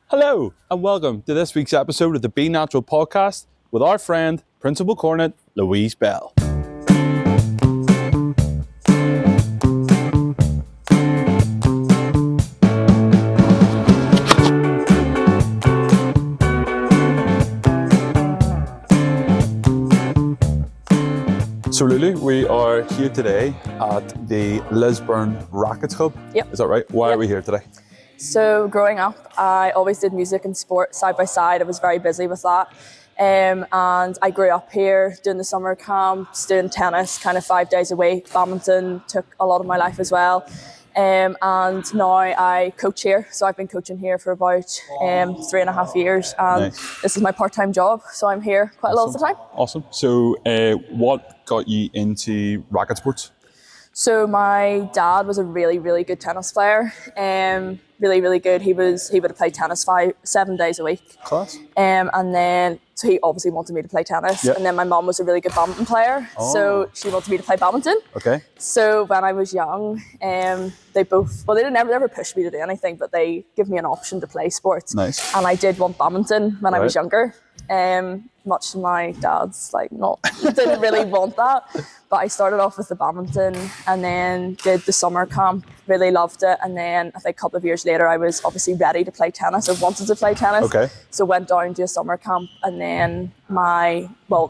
Hello, and welcome to this week's episode of the Be Natural podcast with our friend, Principal Cornet, Louise Bell. So Lulu, we are here today at the Lisburn Racquets Club. Yep. Is that right? Why Yep. are we here today? So growing up, I always did music and sport side by side. I was very busy with that. And I grew up here doing the summer camps, doing tennis kind of 5 days a week. Badminton took a lot of my life as well. And now I coach here. So I've been coaching here for about 3.5 years. And Nice. This is my part-time job. So I'm here quite a lot of the time. Awesome. So what got you into racket sports? So my dad was a really, really good tennis player. Really, really good. He would have played tennis 7 days a week. Class. And then, so he obviously wanted me to play tennis. Yep. And then my mum was a really good badminton player. Oh. So she wanted me to play badminton. Okay. So when I was young, they never pushed me to do anything, but they give me an option to play sports. Nice. And I did want badminton when I was Right. younger. Much to my dad's didn't really want that. But I started off with the badminton and then did the summer camp, really loved it. And then I think a couple of years later, I was obviously ready to play tennis or wanted to play tennis. Okay. So went down to a summer camp and then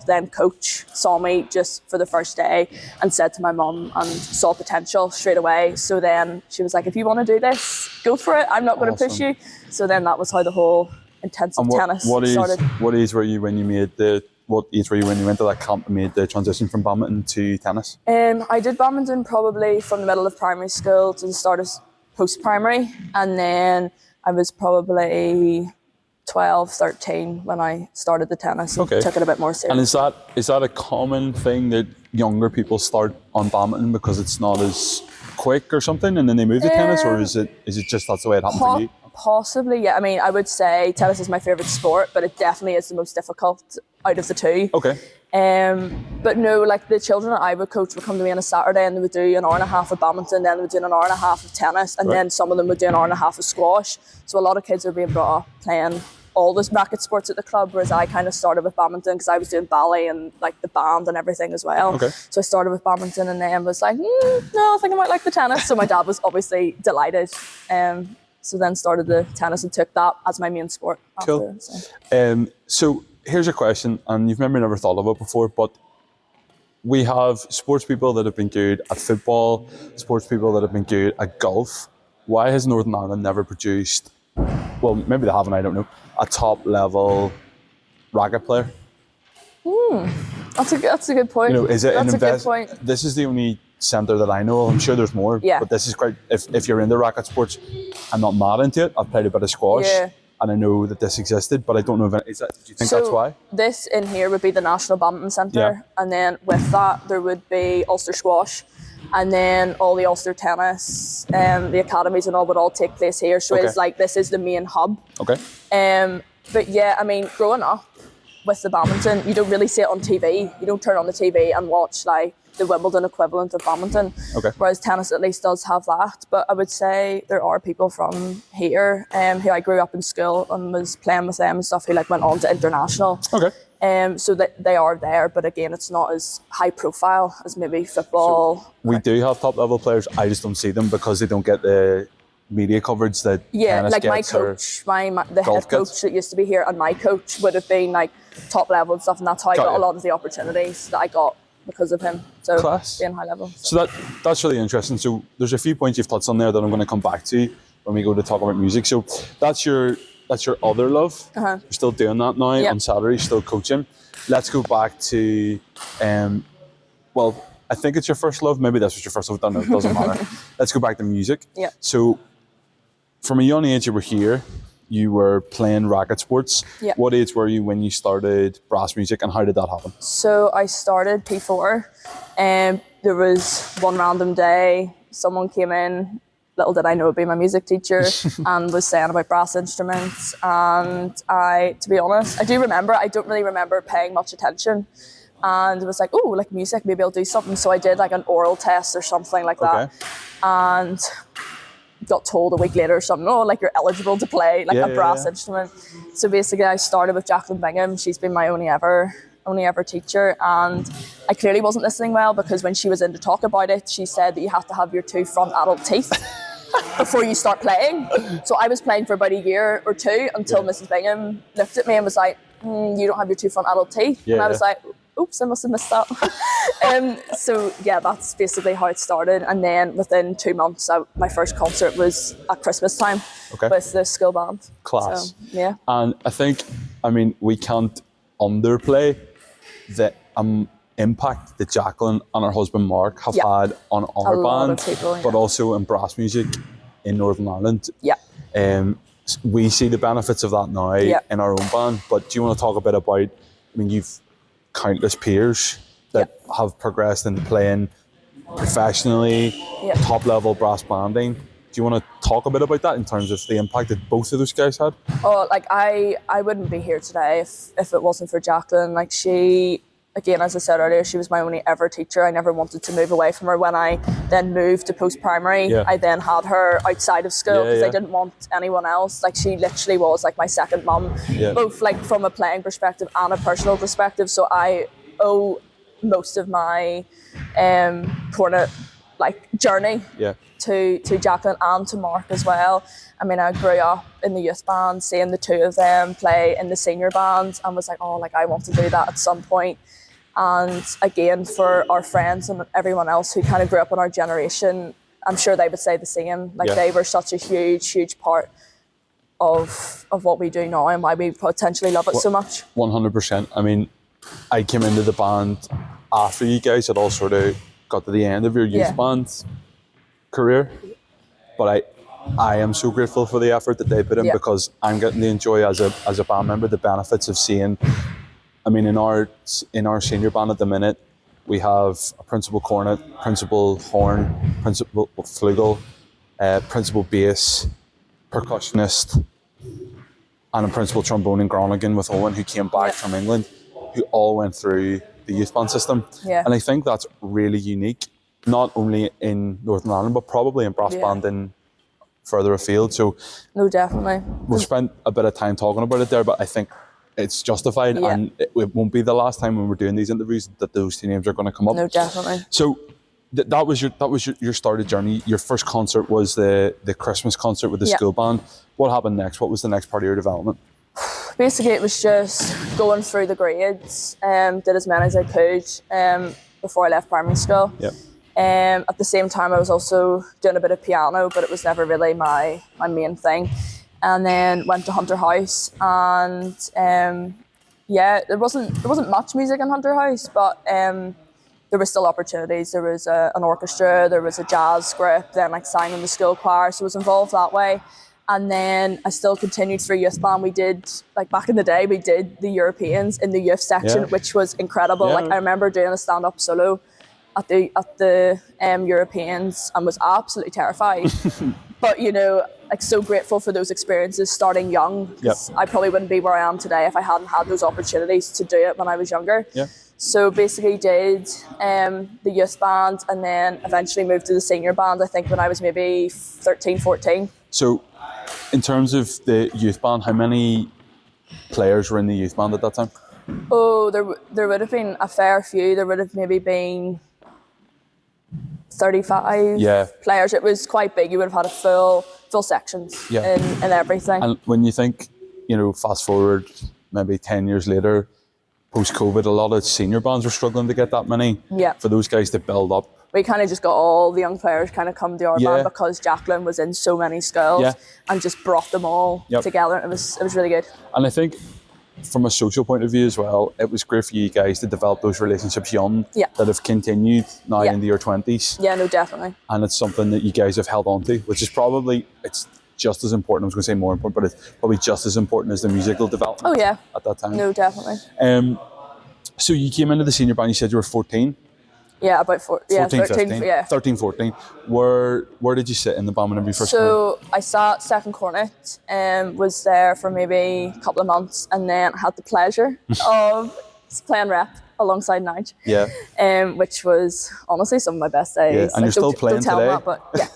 then coach saw me just for the first day and said to my mum and saw potential straight away. So then she was like, if you want to do this, go for it. I'm not going to push Awesome. you. So then that was how the whole intensive And tennis started. what age were you when you went to that camp and made the transition from badminton to tennis? I did badminton probably from the middle of primary school to the start of post-primary. And then I was probably 12, 13 when I started the tennis and Okay. took it a bit more And serious. is that a common thing that younger people start on badminton because it's not as quick or something, and then they move to tennis, or is it just that's the way it happened for you? Possibly, yeah. I mean, I would say tennis is my favourite sport, but it definitely is the most difficult out of the two. Okay. But no, like the children that I would coach would come to me on a Saturday and they would do an hour and a half of badminton, then they would do an hour and a half of tennis, and Right. then some of them would do an hour and a half of squash. So a lot of kids are being brought up playing all this racket sports at the club, whereas I kind of started with badminton because I was doing ballet and like the band and everything as well. Okay. So I started with badminton and then was like, no, I think I might like the tennis. So my dad was obviously delighted. So then started the tennis and took that as my main sport. Cool. After, so. So here's a question, and you've maybe never thought of it before, but we have sports people that have been good at football, sports people that have been good at golf. Why has Northern Ireland never produced, well, maybe they haven't, I don't know, a top level racket player? That's a good point. You know, is it an That's a good point. This is the only centre that I know of. I'm sure there's more, Yeah. but this is quite, if you're into racket sports, I'm not mad into it. I've played a bit of squash, Yeah. and I know that this existed, but I don't know if do you think that's why? This in here would be the National Badminton Centre, Yeah. and then with that there would be Ulster Squash, and then all the Ulster Tennis, the academies and all would all take place here. So Okay. it's like this is the main hub. Okay. But yeah, I mean, growing up with the badminton, you don't really see it on TV. You don't turn on the TV and watch like the Wimbledon equivalent of badminton. Okay. Whereas tennis at least does have that. But I would say there are people from here who I grew up in school and was playing with them and stuff who like went on to international. Okay. So that they are there, but again, it's not as high profile as maybe football. We do have top level players. I just don't see them because they don't get the media coverage that Yeah, tennis like my gets or coach, the golf head coach gets. that used to be here, and my coach would have been like top level and stuff, and that's how I Got got you. a lot of the opportunities that I got because of him. So Class. being high level. So that's really interesting. So there's a few points you've touched on there that I'm going to come back to when we go to talk about music. So that's your other love. Uh-huh. You're still doing that now Yep. on Saturday, still coaching. Let's go back to, well, I think it's your first love. Maybe this was your first love. I don't know. It doesn't matter. Let's go back to music. Yeah. So from a young age, you were here. You were playing racket sports. Yeah. What age were you when you started brass music, and how did that happen? So I started P4, and there was one random day someone came in, little did I know it'd be my music teacher, and was saying about brass instruments. And to be honest, I don't really remember paying much attention. And it was like, oh, like music, maybe I'll do something. So I did like an oral test or something like that. Okay. And got told a week later or something, oh, like you're eligible to play like a brass instrument. So basically I started with Jacqueline Bingham. She's been my only ever teacher, and I clearly wasn't listening well, because when she was in to talk about it, she said that you have to have your 2 front adult teeth before you start playing. So I was playing for about a year or 2 until Mrs. Bingham looked at me and was like, you don't have your 2 front adult teeth. And I was like, oops, I must have missed that. So yeah, that's basically how it started. And then within 2 months, my first concert was at Christmas time with the school band. Class. So, yeah. And I think, we can't underplay the impact that Jacqueline and her husband Mark have had on our band, people, but also in brass music in Northern Ireland. We see the benefits of that now in our own band, but do you want to talk a bit about, you've countless peers that have progressed into playing professionally, top level brass banding. Do you want to talk a bit about that in terms of the impact that both of those guys had? Oh, like I wouldn't be here today if it wasn't for Jacqueline. Like she, again, as I said earlier, she was my only ever teacher. I never wanted to move away from her. When I then moved to post-primary, I then had her outside of school because I didn't want anyone else. Like she literally was like my second mum, both like from a playing perspective and a personal perspective. So I owe most of my cornet journey to Jacqueline and to Mark as well. I grew up in the youth band, seeing the 2 of them play in the senior band, and was like, oh, like I want to do that at some point. And again, for our friends and everyone else who kind of grew up in our generation, I'm sure they would say the same. Like they were such a huge part of what we do now and why we potentially love it so much. 100%. I came into the band after you guys had all sort of got to the end of your youth band career, but I am so grateful for the effort that they put in, because I'm getting to enjoy as a band member the benefits of seeing. In our senior band at the minute, we have a principal cornet, principal horn, principal flugel, principal bass, percussionist, and a principal trombone in Groningen with Owen, who came back from England, who all went through the youth band system. And I think that's really unique, not only in Northern Ireland, but probably in brass banding further afield. So no, definitely. We've spent a bit of time talking about it there, but I think it's justified, and it won't be the last time when we're doing these interviews that those 2 names are going to come up. No, definitely. So that was your started journey. Your first concert was the Christmas concert with the school band. What happened next? What was the next part of your development? Basically, it was just going through the grades. Did as many as I could before I left primary school. At the same time, I was also doing a bit of piano, but it was never really my main thing. And then went to Hunter House, and there wasn't much music in Hunter House, but there were still opportunities. There was an orchestra, there was a jazz group, then sang in the school choir, so I was involved that way. And then I still continued through youth band. We did, back in the day, we did the Europeans in the youth section, which was incredible. I remember doing a stand-up solo at the Europeans and was absolutely terrified. But so grateful for those experiences starting young. I probably wouldn't be where I am today if I hadn't had those opportunities to do it when I was younger. So basically did the youth band, and then eventually moved to the senior band, I think when I was maybe 13, 14. So in terms of the youth band, how many players were in the youth band at that time? Oh, there would have been a fair few. There would have maybe been 35 players. It was quite big. You would have had a full sections in everything. And when you think, fast forward maybe 10 years later, post-COVID, a lot of senior bands were struggling to get that many. For those guys to build up. We kind of just got all the young players kind of come to our band because Jacqueline was in so many schools and just brought them all together. It was really good. And I think from a social point of view as well, it was great for you guys to develop those relationships young that have continued now into your 20s. Yeah, no, definitely. And it's something that you guys have held on to, which is probably, it's just as important. I was going to say more important, but it's probably just as important as the musical development at that time. No, definitely. So you came into the senior band, you said you were 14? Yeah, about 13, 15. yeah. 13, 14. Where did you sit in the band whenever you first came? So I sat second cornet, was there for maybe a couple of months, and then I had the pleasure of playing rep alongside Nige. Yeah. Which was honestly some of my best days. Yeah. And you're still playing don't tell today? That, but yeah.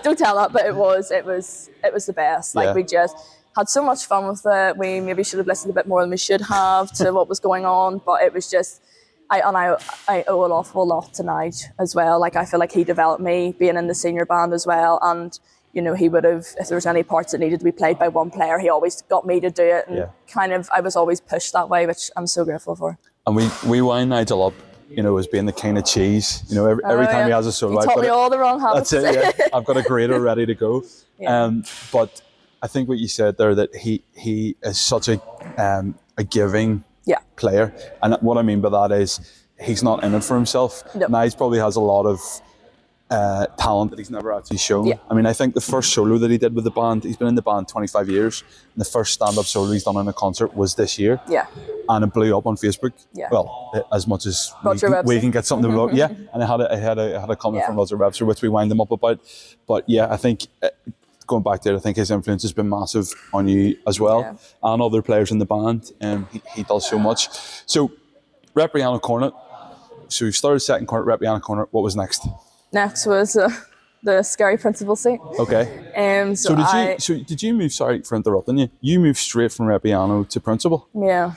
Don't tell that, but it was the best. Like, Yeah. we just had so much fun with it. We maybe should have listened a bit more than we should have to what was going on, but it was just, I owe an awful lot to Nige as well. Like, I feel like he developed me being in the senior band as well, and you know, he would have, if there was any parts that needed to be played by one player, he always got me to do it, and kind of, I was always pushed that way, which I'm so grateful for. And we wind Nigel up, you know, as being the king of cheese. You know, every time he has a solo, you taught me all the wrong habits. That's it. Yeah, I've got a grader ready to go. But I think what you said there, that he is such a giving player, and what I mean by that is he's not in it for himself. Nige probably has a lot of talent that he's never actually shown. I mean, I think the first solo that he did with the band, he's been in the band 25 years, and the first stand-up solo he's done in a concert was this year. And it blew up on Facebook. Well, as much as we can get something to blow up. And I had a comment from Roger Webster, which we wind them up about. But I think going back there, I think his influence has been massive on you as well, and other players in the band. He does so much. So, rep piano cornet. So we've started second cornet, rep piano cornet. What was next? Next was the scary principal seat. Okay. So did you move? Sorry for interrupting you. You moved straight from rep piano to principal. Yeah.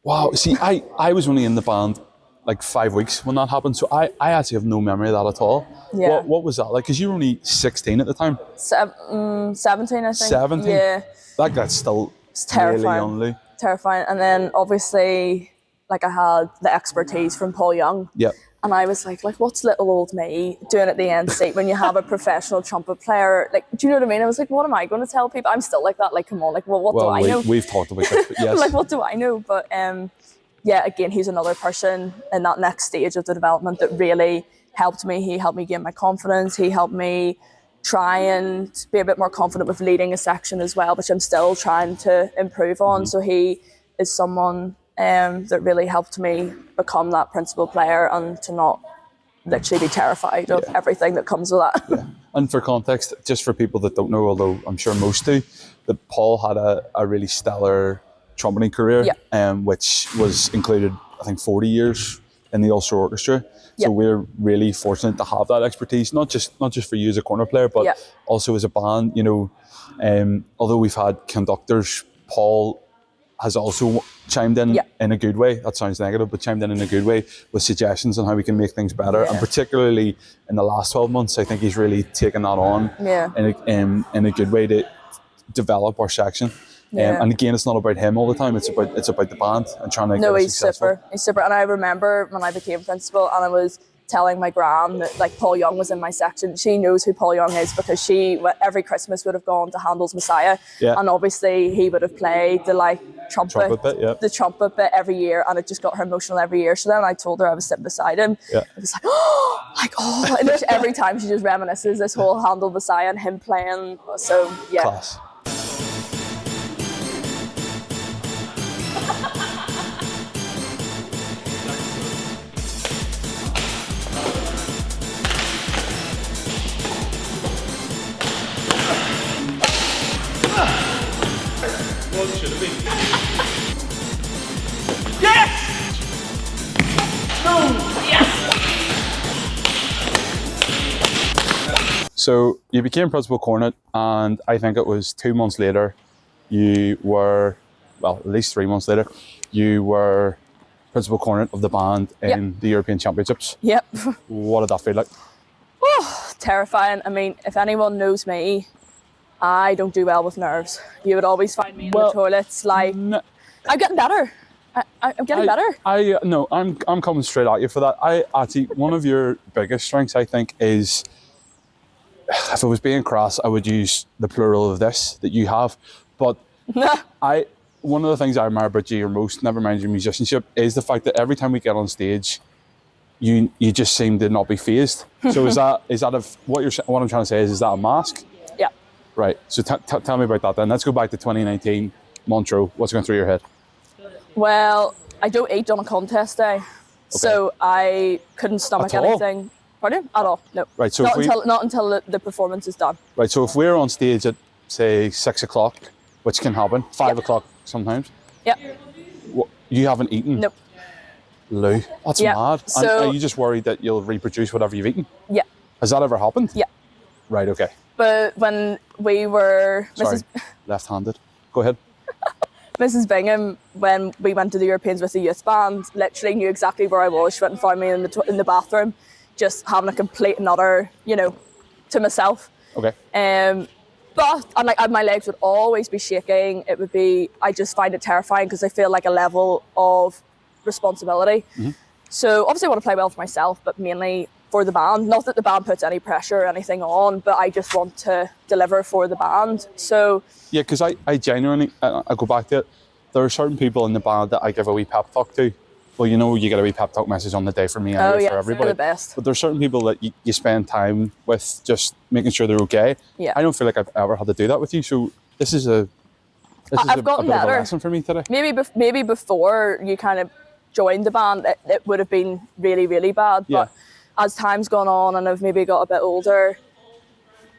Wow. See, I was only in the band like 5 weeks when that happened, so I actually have no memory of that at all. Yeah. What was that like? Because you were only 16 at the time. 17, I think. 17. Yeah. That's still terrifying. really Terrifying. And then obviously, like, I had the expertise from Paul Young. Yeah. And I was like, what's little old me doing at the end seat when you have a professional trumpet player? Like, do you know what I mean? I was like, what am I going to tell people? I'm still like that. Like, come on, like, well, what do I know? We've talked about this, but yes. Like, what do I know? But again, he's another person in that next stage of the development that really helped me. He helped me gain my confidence. He helped me try and be a bit more confident with leading a section as well, which I'm still trying to improve on. So he is someone that really helped me become that principal player and to not literally be terrified of everything that comes with that. And for context, just for people that don't know, although I'm sure most do, that Paul had a really stellar trumpeting career, which was included, I think, 40 years in the Ulster Orchestra. So we're really fortunate to have that expertise, not just for you as a cornet player, but also as a band. You know, although we've had conductors, Paul has also chimed in a good way. That sounds negative, but chimed in a good way with suggestions on how we can make things better. And particularly in the last 12 months, I think he's really taken that on in a good way to develop our section. And again, it's not about him all the time. It's about the band and trying to get it successful. He's super. And I remember when I became principal, and I was telling my gran that, like, Paul Young was in my section. She knows who Paul Young is because she every Christmas would have gone to Handel's Messiah, and obviously he would have played the trumpet bit, the trumpet bit every year, and it just got her emotional every year. So then I told her I was sitting beside him. I was like, and every time she just reminisces this whole Handel Messiah and him playing. So Class. What should have been? Yes! No! Yes! So you became principal cornet, and I think it was 2 months later, you were, well, at least 3 months later, you were principal cornet of the band in the European Championships. What did that feel like? Oh, terrifying. I mean, if anyone knows me, I don't do well with nerves. You would always find me in the toilets. I'm getting better. I'm getting better. I'm coming straight at you for that. I actually, one of your biggest strengths, I think, is, if I was being crass, I would use the plural of this that you have. But one of the things I admire about you most, never mind your musicianship, is the fact that every time we get on stage, you just seem to not be fazed. So is that what I'm trying to say is that a mask? Yeah. Right. So tell me about that then. Let's go back to 2019 Montreux. What's going through your head? Well, I don't eat on a contest day, so I couldn't stomach anything. Pardon? At all? No. Right. So not until the performance is done. Right. So if we're on stage at, say, 6 o'clock, which can happen, 5 o'clock sometimes. Yeah. You haven't eaten? Nope. Lou, that's mad. So, are you just worried that you'll reproduce whatever you've eaten? Yeah. Has that ever happened? Yeah. Right, okay. But when we were Sorry, left-handed. Go ahead. Mrs. Bingham, when we went to the Europeans with the youth band, literally knew exactly where I was. She went and found me in the bathroom, just having a complete and utter, to myself. Okay. But and like my legs would always be shaking. I just find it terrifying because I feel like a level of responsibility. So obviously I want to play well for myself, but mainly for the band. Not that the band puts any pressure or anything on, but I just want to deliver for the band. So Yeah, because I genuinely, I go back to it, there are certain people in the band that I give a wee pep talk to. Well, you get a wee pep talk message on the day from me anyway, for everybody. They're the best. But there's certain people that you spend time with just making sure they're okay. Yeah. I don't feel like I've ever had to do that with you, so this is a bit of a lesson for me today. Maybe before you kind of joined the band, it would have been really, really bad. Yeah. But as time's gone on and I've maybe got a bit older,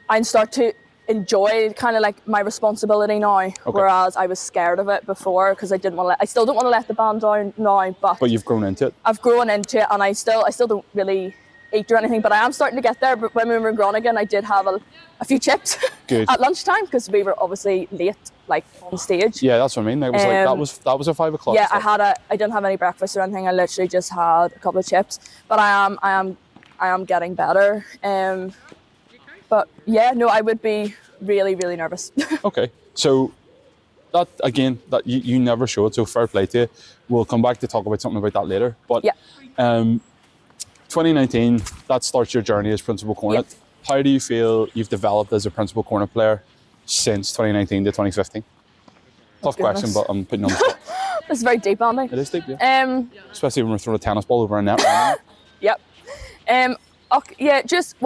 I start to enjoy kind of like my responsibility now. Okay. Whereas I was scared of it before because I still don't want to let the band down now. But you've grown into it. I've grown into it, and I still don't really eat or anything, but I am starting to get there. But when we were in Groningen, I did have a few chips at lunchtime because we were obviously late, like on stage. Yeah, that's what I mean. It was that was a 5 o'clock. Yeah, I didn't have any breakfast or anything. I literally just had a couple of chips. But I am getting better. But yeah, no, I would be really, really nervous. Okay, so that again, that you never showed, so fair play to you. We'll come back to talk about something about that later. But yeah. 2019, that starts your journey as principal cornet. Yep. How do you feel you've developed as a principal cornet player since 2019 to 2015? Tough question, but I'm putting you on the spot. It's very deep, Andy. It is deep, yeah. Especially when we're throwing a tennis ball over a net. Right? Yep. Yeah,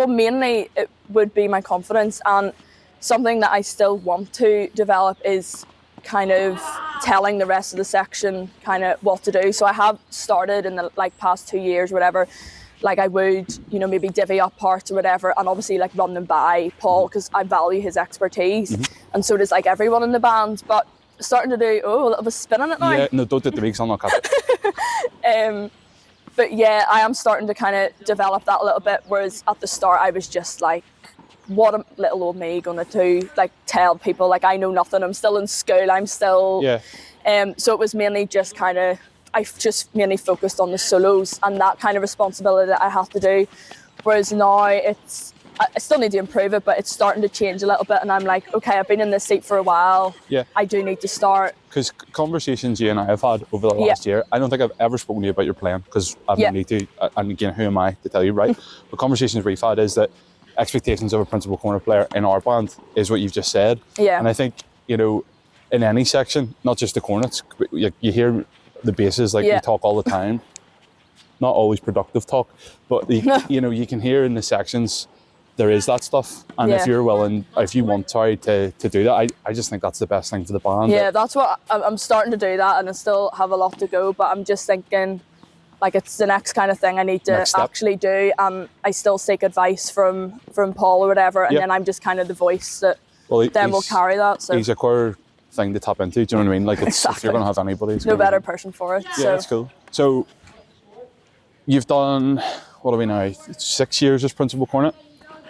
mainly it would be my confidence, and something that I still want to develop is kind of telling the rest of the section kind of what to do. So I have started in the past 2 years, whatever. Like I would, maybe divvy up parts or whatever, and obviously run them by Paul because I value his expertise, and so does everyone in the band. But starting to do a little bit of spin on it now. Yeah, no, don't do the weeks. I'm not catching. But yeah, I am starting to kind of develop that a little bit. Whereas at the start, I was just like, what am little old me gonna do? Tell people I know nothing. I'm still in school. I'm still. Yeah. So it was mainly just I just mainly focused on the solos and that kind of responsibility that I have to do. Whereas now I still need to improve it, but it's starting to change a little bit. And I'm like, okay, I've been in this seat for a while. Yeah. I do need to start. Because conversations you and I have had over the last year, I don't think I've ever spoken to you about your playing because I don't need to. And again, who am I to tell you, right? But conversations we've had is that expectations of a principal cornet player in our band is what you've just said. Yeah. And I think, in any section, not just the cornets, you hear the basses, we talk all the time. Not always productive talk, but you can hear in the sections there is that stuff, and if you're willing, if you want to do that, I just think that's the best thing for the band. Yeah, that's what I'm starting to do that, and I still have a lot to go, but I'm just thinking it's the next kind of thing I need to actually do, and I still seek advice from Paul or whatever, and then I'm just kind of the voice that then will carry that. So he's a core thing to tap into, do you know what I mean? Exactly. If you're going to have anybody, it's no better person for it. Yeah, that's cool. So you've done, what are we now, 6 years as principal cornet?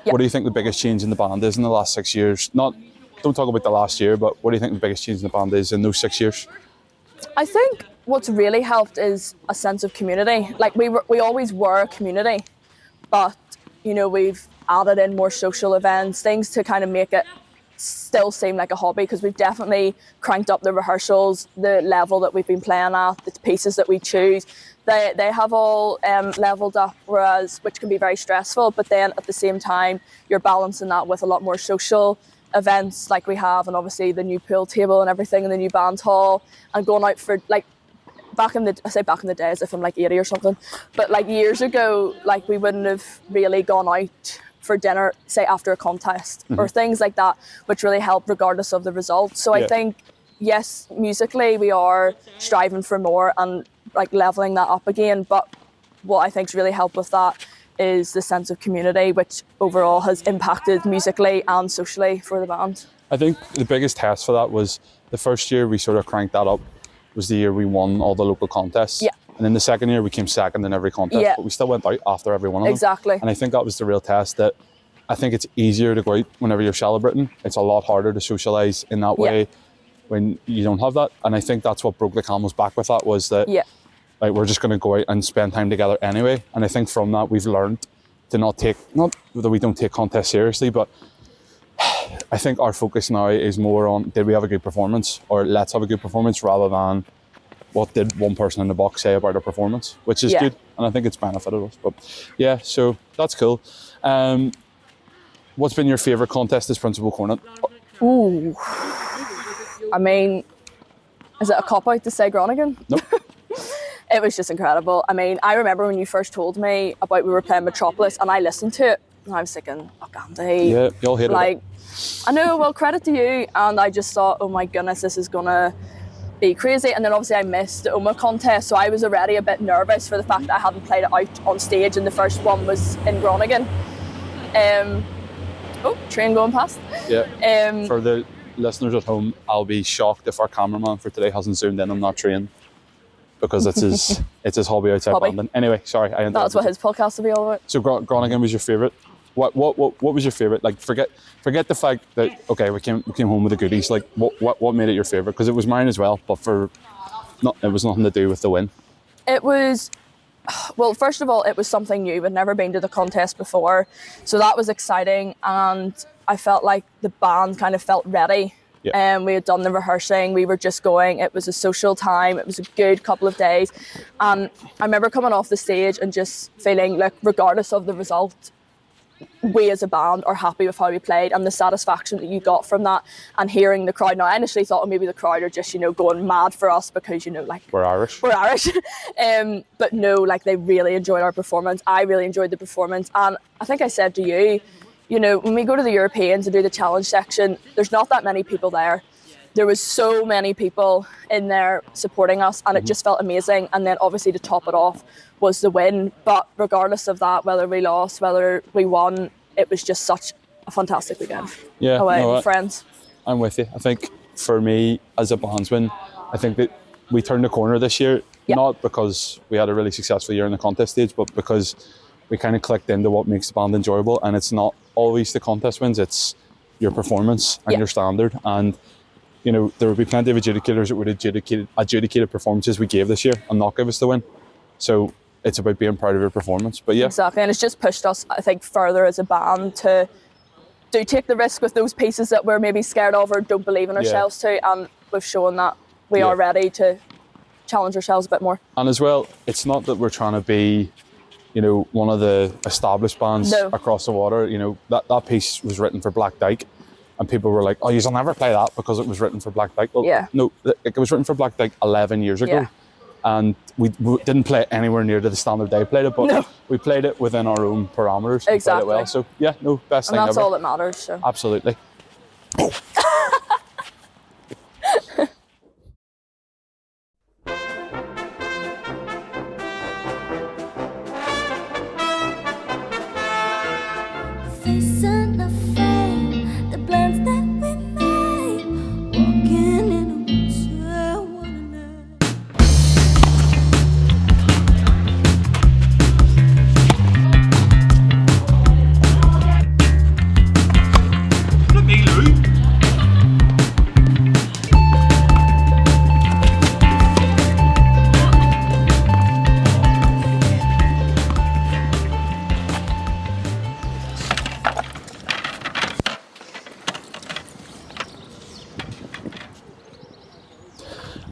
What do you think the biggest change in the band is in the last 6 years? Don't talk about the last year, but what do you think the biggest change in the band is in those 6 years? I think what's really helped is a sense of community. We always were a community, but we've added in more social events, things to kind of make it still seem like a hobby, because we've definitely cranked up the rehearsals, the level that we've been playing at, the pieces that we choose. They have all leveled up, which can be very stressful, but then at the same time you're balancing that with a lot more social events like we have, and obviously the new pool table and everything in the new band hall, and going out for back in the day as if I'm 80 or something, but years ago, we wouldn't have really gone out for dinner, say after a contest or things like that, which really help regardless of the result. So I think, yes, musically we are striving for more and leveling that up again, but what I think's really helped with that is the sense of community, which overall has impacted musically and socially for the band. I think the biggest test for that was the first year we sort of cranked that up was the year we won all the local contests. Yeah. And then the second year we came second in every contest, but we still went out after every one of them. Exactly. And I think that was the real test, that I think it's easier to go out whenever you're celebrating. It's a lot harder to socialise in that way when you don't have that. And I think that's what broke the camel's back with that, was that like, we're just going to go out and spend time together anyway. And I think from that we've learned to not that we don't take contests seriously, but I think our focus now is more on, did we have a good performance, or let's have a good performance, rather than what did one person in the box say about our performance, which is good, and I think it's benefited us. But yeah, so that's cool. What's been your favourite contest as principal cornet? Ooh, I mean, is it a cop-out to say Groningen? Nope. It was just incredible. I mean, I remember when you first told me about we were playing Metropolis, and I listened to it, and I was thinking, oh, Andy. Yeah, you all hated like, it. I know, well, credit to you. And I just thought, oh my goodness, this is going to be crazy. And then obviously I missed the OMA contest, so I was already a bit nervous for the fact that I hadn't played it out on stage, and the first one was in Groningen. Oh, train going past. Yeah. For the listeners at home, I'll be shocked if our cameraman for today hasn't zoomed in on that train, because it's his hobby outside London. Anyway, sorry, I interrupted. That's what his podcast will be all about. So Groningen was your favourite. What was your favourite? Like, forget the fact that, okay, we came home with the goodies. Like, what made it your favourite? Because it was mine as well, but it was nothing to do with the win. It was, well, first of all, it was something new. We'd never been to the contest before, so that was exciting, and I felt like the band kind of felt ready. Yeah. We had done the rehearsing, we were just going, it was a social time, it was a good couple of days, and I remember coming off the stage and just feeling like, regardless of the result, we as a band are happy with how we played, and the satisfaction that you got from that, and hearing the crowd. Now, I initially thought, maybe the crowd are just, going mad for us because, like, we're Irish. But no, like, they really enjoyed our performance. I really enjoyed the performance, and I think I said to you, when we go to the Europeans and do the challenge section, there's not that many people there. There was so many people in there supporting us, and it just felt amazing. And then obviously to top it off was the win. But regardless of that, whether we lost, whether we won, it was just such a fantastic weekend. Yeah, away with friends. I'm with you. I think for me, as a bandsman, I think that we turned the corner this year, not because we had a really successful year in the contest stage, but because we kind of clicked into what makes the band enjoyable. And it's not always the contest wins, it's your performance and your standard. And there would be plenty of adjudicators that would adjudicated performances we gave this year and not give us the win. So it's about being proud of your performance. But yeah. Exactly, and it's just pushed us, I think, further as a band to do take the risk with those pieces that we're maybe scared of or don't believe in ourselves to, and we've shown that we are ready to challenge ourselves a bit more. And as well, it's not that we're trying to be, one of the established bands across the water. That piece was written for Black Dyke. And people were like, oh, you'll never play that because it was written for Black Dyke. Well, no, it was written for Black Dyke 11 years ago. Yeah. And we didn't play it anywhere near to the standard they played it, but we played it within our own parameters. Exactly. Played it well. So, yeah, best thing ever. And that's all that matters. So. Absolutely.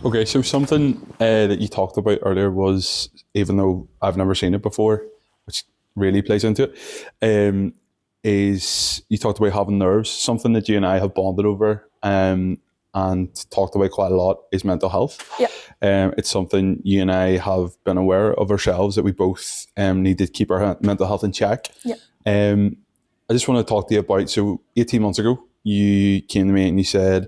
Okay, so something that you talked about earlier was, even though I've never seen it before, which really plays into it, is you talked about having nerves. Something that you and I have bonded over and talked about quite a lot is mental health. Yeah. It's something you and I have been aware of ourselves, that we both need to keep our mental health in check. Yeah. I just want to talk to you about, so 18 months ago, you came to me and you said,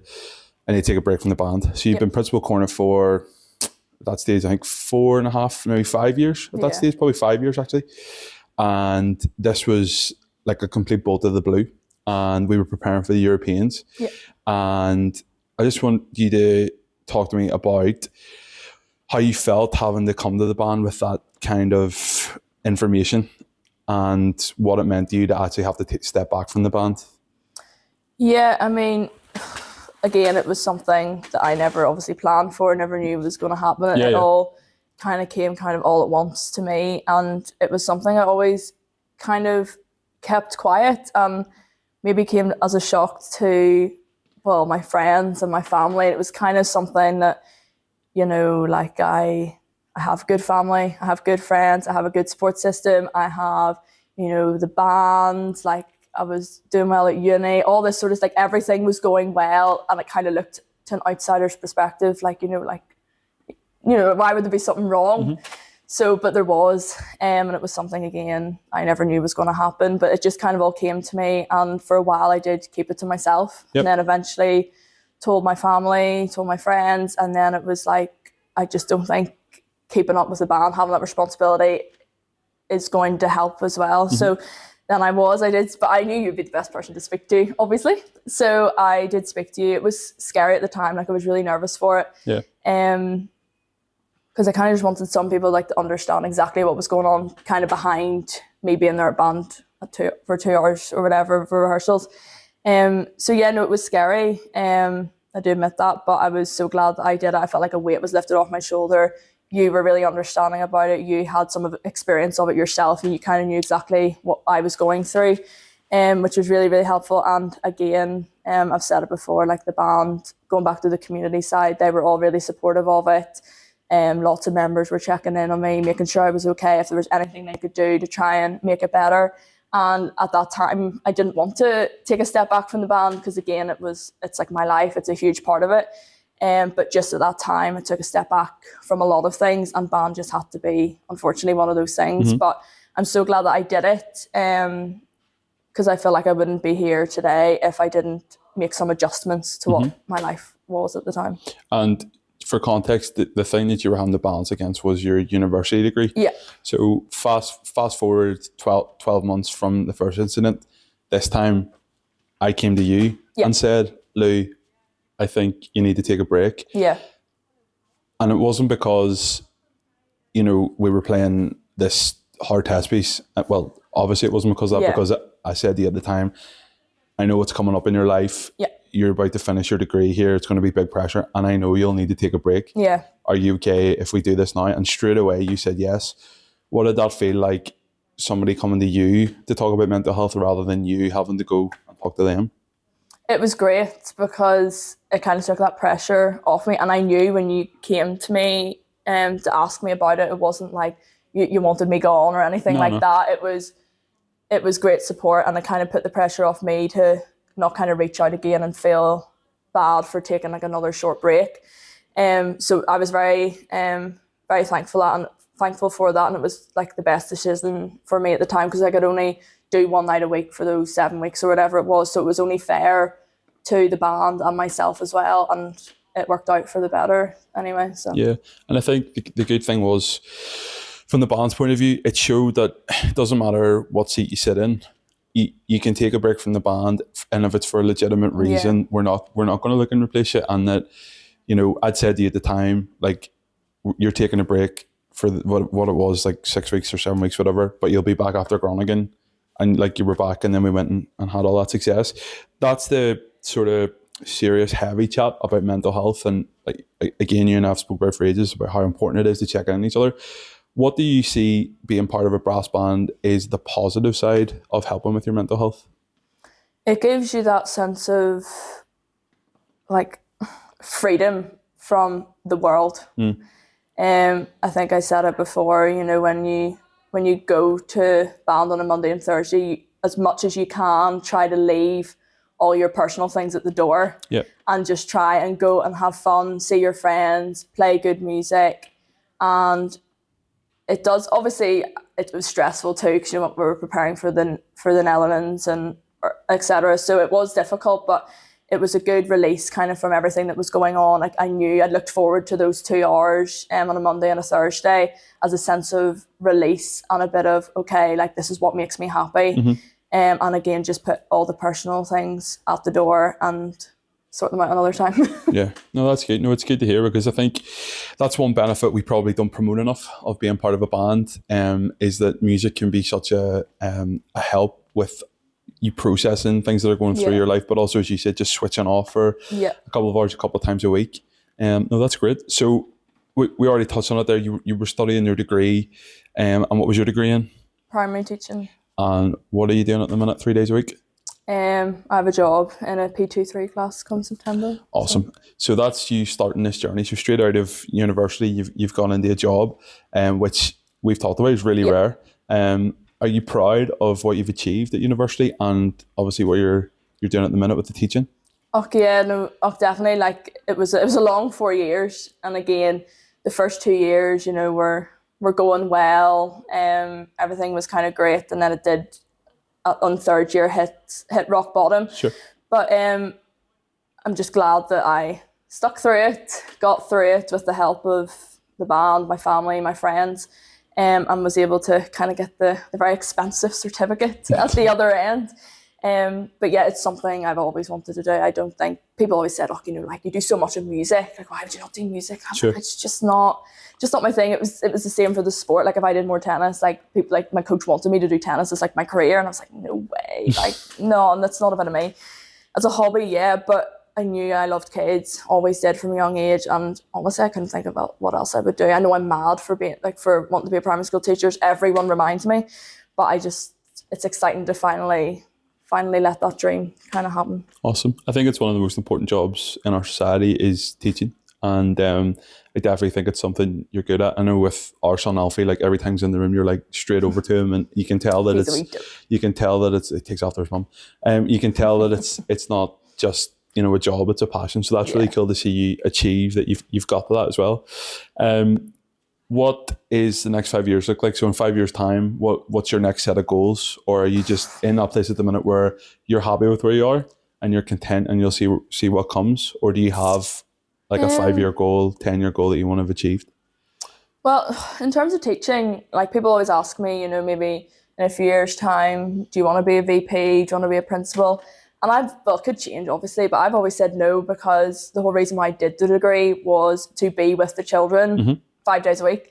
I need to take a break from the band. So you've been principal cornet for, at that stage, I think 4.5, maybe 5 years. At that stage, probably 5 years actually. And this was like a complete bolt of the blue. And we were preparing for the Europeans. Yeah. And I just want you to talk to me about how you felt having to come to the band with that kind of information, and what it meant to you to actually have to step back from the band? Yeah, I mean, again, it was something that I never obviously planned for, never knew was going to happen. Yeah, it yeah. all kind of came kind of all at once to me, and it was something I always kind of kept quiet, and maybe came as a shock to, well, my friends and my family. It was kind of something that, you know, like I have a good family, I have good friends, I have a good support system, I have, you know, the band, like I was doing well at uni, all this sort of, like everything was going well, and it kind of looked to an outsider's perspective like, why would there be something wrong? So, but there was, and it was something, again, I never knew was going to happen, but it just kind of all came to me, and for a while I did keep it to myself. Yep. And then eventually told my family, told my friends, and then it was like, I just don't think keeping up with the band, having that responsibility is going to help as well. So then I did, but I knew you'd be the best person to speak to, obviously. So I did speak to you. It was scary at the time, like I was really nervous for it. Yeah. Because I kind of just wanted some people like to understand exactly what was going on kind of behind me being there at band for 2 hours or whatever for rehearsals. So yeah, no, it was scary. I do admit that, but I was so glad that I did it. I felt like a weight was lifted off my shoulder. You were really understanding about it. You had some of the experience of it yourself, and you kind of knew exactly what I was going through, which was really, really helpful. And again, I've said it before, like the band, going back to the community side, they were all really supportive of it. Lots of members were checking in on me, making sure I was okay, if there was anything they could do to try and make it better. And at that time, I didn't want to take a step back from the band, because again, it's like my life, it's a huge part of it. But just at that time, I took a step back from a lot of things, and band just had to be, unfortunately, one of those things. But I'm so glad that I did it, because I feel like I wouldn't be here today if I didn't make some adjustments to what my life was at the time. And for context, the thing that you were having the balance against was your university degree. Yeah. So fast forward 12 months from the first incident. This time, I came to you and said, Lou, I think you need to take a break. Yeah. And it wasn't because, we were playing this hard test piece. Well, obviously it wasn't because of that, because I said to you at the time, I know what's coming up in your life. Yeah. You're about to finish your degree here. It's going to be big pressure. And I know you'll need to take a break. Yeah. Are you okay if we do this now? And straight away you said yes. What did that feel like, somebody coming to you to talk about mental health rather than you having to go and talk to them? It was great, because it kind of took that pressure off me. And I knew when you came to me to ask me about it, it wasn't like you wanted me gone or anything that. It was great support, and it kind of put the pressure off me to not kind of reach out again and feel bad for taking like another short break. So I was very thankful for that, and it was like the best decision for me at the time, because I could only do one night a week for those 7 weeks or whatever it was. So it was only fair to the band and myself as well, and it worked out for the better anyway. So yeah, and I think the good thing was, from the band's point of view, it showed that it doesn't matter what seat you sit in, you can take a break from the band, and if it's for a legitimate reason, we're not going to look and replace you. And that, I'd said to you at the time, like, you're taking a break for what it was, like 6 weeks or 7 weeks, whatever, but you'll be back after Groningen. And like, you were back, and then we went and had all that success. That's the sort of serious, heavy chat about mental health. And like, again, you and I've spoke about for ages about how important it is to check in on each other. What do you see being part of a brass band is the positive side of helping with your mental health? It gives you that sense of like freedom from the world. I think I said it before, when you go to band on a Monday and Thursday, as much as you can, try to leave all your personal things at the door, and just try and go and have fun, see your friends, play good music. And it does, obviously, it was stressful too, because we were preparing for the Netherlands and etc. So it was difficult, but it was a good release kind of from everything that was going on. Like, I knew I looked forward to those 2 hours on a Monday and a Thursday as a sense of release and a bit of, okay, like, this is what makes me happy. And again, just put all the personal things out the door and sort them out another time. Yeah, no, that's good. No, it's good to hear, because I think that's one benefit we probably don't promote enough of being part of a band, is that music can be such a help with you processing things that are going through Yeah. your life, but also, as you said, just switching off for Yeah. a couple of hours, a couple of times a week. No, that's great. So we already touched on it there. You were studying your degree, and what was your degree in? Primary teaching. And what are you doing at the minute, 3 days a week? I have a job in a P23 class come September. Awesome. So that's you starting this journey. So straight out of university, you've gone into a job, which we've talked about is really rare. Are you proud of what you've achieved at university, and obviously what you're doing at the minute with the teaching? Okay, yeah, no, definitely. Like it was a long 4 years, and again, the first 2 years, you know, were going well. Everything was kind of great, and then it did on third year hit rock bottom. Sure. But I'm just glad that I stuck through it, got through it with the help of the band, my family, my friends, and was able to kind of get the very expensive certificate at the other end. But yeah, it's something I've always wanted to do. I don't think people always said, "Oh, you know, like you do so much of music. Like, why would you not do music?" Sure. Like, it's just not my thing. It was the same for the sport. Like if I did more tennis, like people, like my coach wanted me to do tennis as like my career, and I was like, no way. Like no, and that's not a bit of me. As a hobby, yeah, but I knew I loved kids, always did from a young age, and honestly, I couldn't think about what else I would do. I know I'm mad for wanting to be a primary school teacher. Everyone reminds me, but it's exciting to finally let that dream kind of happen. Awesome. I think it's one of the most important jobs in our society is teaching. And I definitely think it's something you're good at. I know with our son Alfie, like every time's in the room, you're like straight over to him, and you can tell that it takes after his mum. You can tell that it's not just, you know, a job, it's a passion. So that's really cool to see you achieve that. You've got to that as well. What is the next 5 years look like? So in 5 years' time, what's your next set of goals? Or are you just in that place at the minute where you're happy with where you are and you're content and you'll see what comes? Or do you have like a 5-year goal, 10-year goal that you want to have achieved? Well, in terms of teaching, like people always ask me, you know, maybe in a few years' time, do you want to be a VP? Do you want to be a principal? And it could change obviously, but I've always said no, because the whole reason why I did the degree was to be with the children 5 days a week,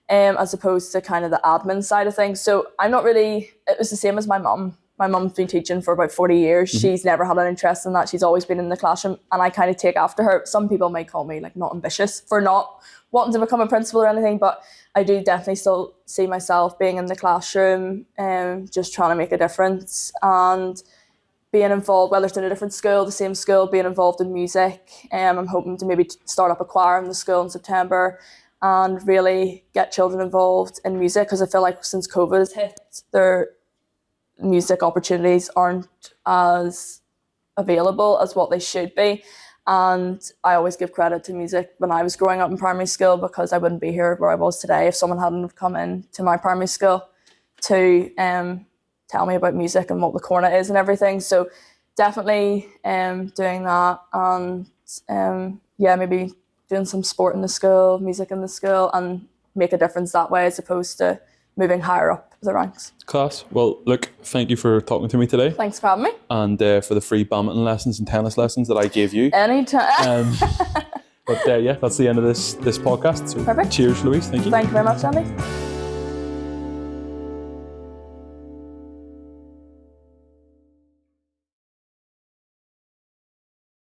as opposed to kind of the admin side of things. So I'm not really, it was the same as my mum. My mum's been teaching for about 40 years. She's never had an interest in that. She's always been in the classroom, and I kind of take after her. Some people might call me like not ambitious for not wanting to become a principal or anything, but I do definitely still see myself being in the classroom and just trying to make a difference and being involved, whether it's in a different school, the same school, being involved in music. I'm hoping to maybe start up a choir in the school in September and really get children involved in music, because I feel like since COVID has hit, their music opportunities aren't as available as what they should be. And I always give credit to music when I was growing up in primary school, because I wouldn't be here where I was today if someone hadn't have come in to my primary school to tell me about music and what the cornet is and everything. So definitely doing that, and maybe doing some sport in the school, music in the school, and make a difference that way as opposed to moving higher up the ranks. Class. Well, look, thank you for talking to me today. Thanks for having me. And for the free badminton lessons and tennis lessons that I gave you. Anytime. But that's the end of this podcast. So Perfect. Cheers, Louise. Thank you. Thank you very much, Andy.